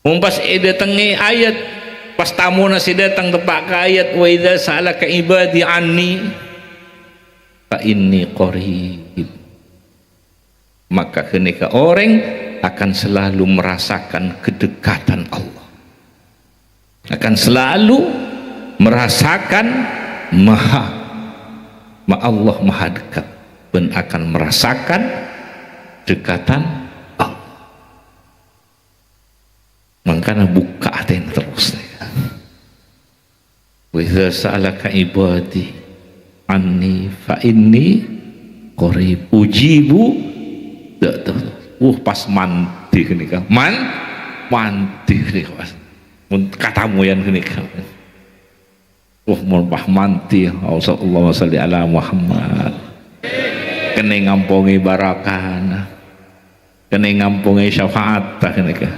Pas datangi ayat, pas tamu nasi datang tepak ke ayat, wa idza sa'alaka ibadi anni fa inni qarib, maka ketika orang akan selalu merasakan kedekatan Allah, akan selalu merasakan Allah maha dekat, dan akan merasakan dekatan Allah. Makanya buka hati terus. Wa idza sa'alaka ibadi anni fa inni qarib ujibu. Pas mandi gini kan, mandi gini kan, katamu yang gini kan. Mulpah mandi, Allahumma sholli ala Muhammad. Kene ngampungi barakah, kene ngampungi syafaat, gini kan.